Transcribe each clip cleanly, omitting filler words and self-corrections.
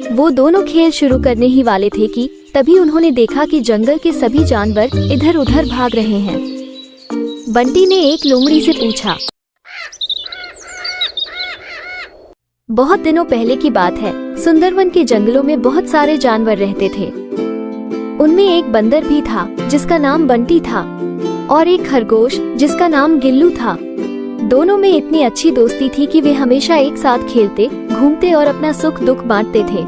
वो दोनों खेल शुरू करने ही वाले थे कि तभी उन्होंने देखा कि जंगल के सभी जानवर इधर उधर भाग रहे हैं। बंटी ने एक लोमड़ी से पूछा। बहुत दिनों पहले की बात है। सुंदरवन के जंगलों में बहुत सारे जानवर रहते थे। उनमें एक बंदर भी था जिसका नाम बंटी था और एक खरगोश जिसका नाम गिल्लू था। दोनों में इतनी अच्छी दोस्ती थी कि वे हमेशा एक साथ खेलते, घूमते और अपना सुख दुख बांटते थे।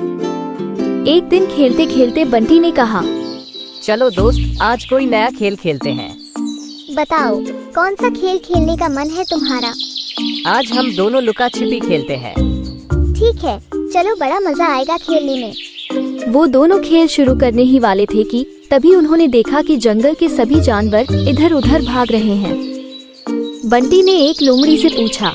एक दिन खेलते खेलते बंटी ने कहा, चलो दोस्त, आज कोई नया खेल खेलते हैं। बताओ, कौन सा खेल खेलने का मन है तुम्हारा? आज हम दोनों लुका छिपी खेलते हैं। ठीक है, चलो, बड़ा मजा आएगा खेलने में। वो दोनों खेल शुरू करने ही वाले थे कि तभी उन्होंने देखा कि जंगल के सभी जानवर इधर उधर भाग रहे हैं। बंटी ने एक लोमड़ी से पूछा।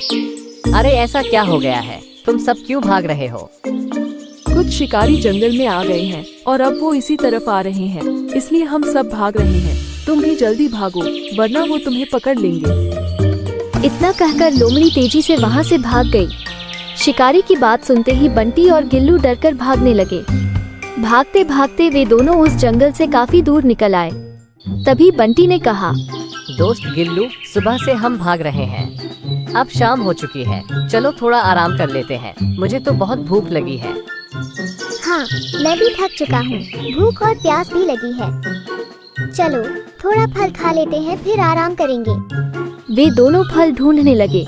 अरे ऐसा क्या हो गया है, तुम सब क्यों भाग रहे हो? कुछ शिकारी जंगल में आ गए हैं और अब वो इसी तरफ आ रहे हैं, इसलिए हम सब भाग रहे हैं। तुम भी जल्दी भागो, वरना वो तुम्हें पकड़ लेंगे। इतना कहकर लोमड़ी तेजी से वहाँ से भाग गई। शिकारी की बात सुनते ही बंटी और गिल्लू डरकर भागने लगे। भागते भागते वे दोनों उस जंगल से काफी दूर निकल आए। तभी बंटी ने कहा, दोस्त गिल्लू, सुबह से हम भाग रहे हैं। अब शाम हो चुकी है, चलो थोड़ा आराम कर लेते हैं। मुझे तो बहुत भूख लगी है। हाँ, मैं भी थक चुका हूँ, भूख और प्यास भी लगी है। चलो थोड़ा फल खा लेते हैं, फिर आराम करेंगे। वे दोनों फल ढूंढने लगे।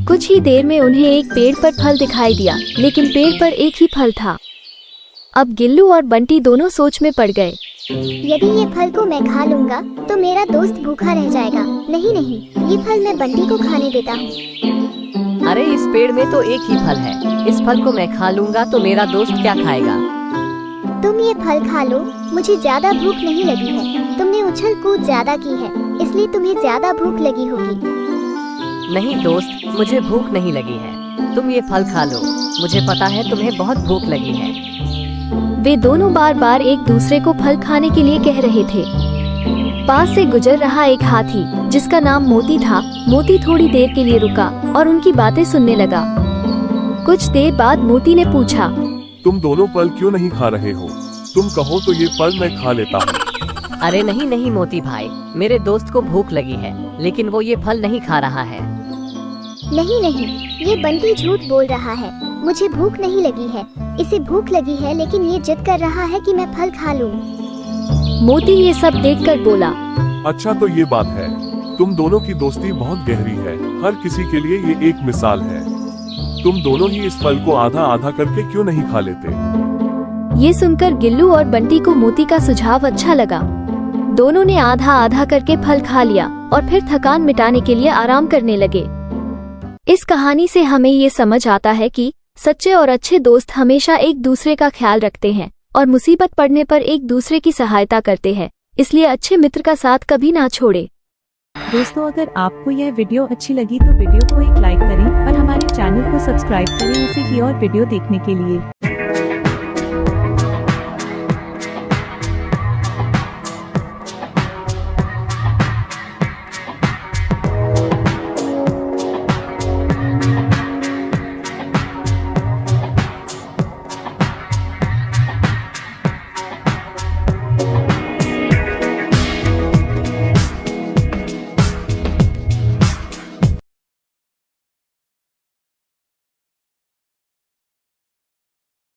कुछ ही देर में उन्हें एक पेड़ पर फल दिखाई दिया, लेकिन पेड़ पर एक ही फल था। अब गिल्लू और बंटी दोनों सोच में पड़ गए। यदि ये फल को मैं खा लूँगा तो मेरा दोस्त भूखा रह जाएगा। नहीं नहीं, ये फल मैं बंटी को खाने देता हूँ। अरे इस पेड़ में तो एक ही फल है, इस फल को मैं खा लूँगा तो मेरा दोस्त क्या खाएगा? तुम ये फल खा लो, मुझे ज्यादा भूख नहीं लगी है। तुमने उछल कूद ज्यादा की है, इसलिए तुम्हें ज्यादा भूख लगी होगी। नहीं दोस्त, मुझे भूख नहीं लगी है, तुम ये फल खा लो। मुझे पता है तुम्हें बहुत भूख लगी है। वे दोनों बार बार एक दूसरे को फल खाने के लिए कह रहे थे। पास से गुजर रहा एक हाथी जिसका नाम मोती था। मोती थोड़ी देर के लिए रुका और उनकी बातें सुनने लगा। कुछ देर बाद मोती ने पूछा, तुम दोनों फल क्यों नहीं खा रहे हो? तुम कहो तो ये फल मैं खा लेता हूँ। अरे नहीं नहीं मोती भाई, मेरे दोस्त को भूख लगी है, लेकिन वो ये फल नहीं खा रहा है। नहीं नहीं, ये बंटी झूठ बोल रहा है। मुझे भूख नहीं लगी है, इसे भूख लगी है, लेकिन ये जिद कर रहा है कि मैं फल खा लूं। मोती ये सब देखकर बोला, अच्छा तो ये बात है, तुम दोनों की दोस्ती बहुत गहरी है। हर किसी के लिए ये एक मिसाल है। तुम दोनों ही इस फल को आधा आधा करके क्यों नहीं खा लेते? ये सुनकर गिल्लू और बंटी को मोती का सुझाव अच्छा लगा। दोनों ने आधा आधा करके फल खा लिया और फिर थकान मिटाने के लिए आराम करने लगे। इस कहानी से हमें ये समझ आता है कि सच्चे और अच्छे दोस्त हमेशा एक दूसरे का ख्याल रखते हैं और मुसीबत पड़ने पर एक दूसरे की सहायता करते हैं। इसलिए अच्छे मित्र का साथ कभी ना छोड़े। दोस्तों, अगर आपको यह वीडियो अच्छी लगी तो वीडियो को एक लाइक करें और हमारे चैनल को सब्सक्राइब करें ऐसे ही और वीडियो देखने के लिए।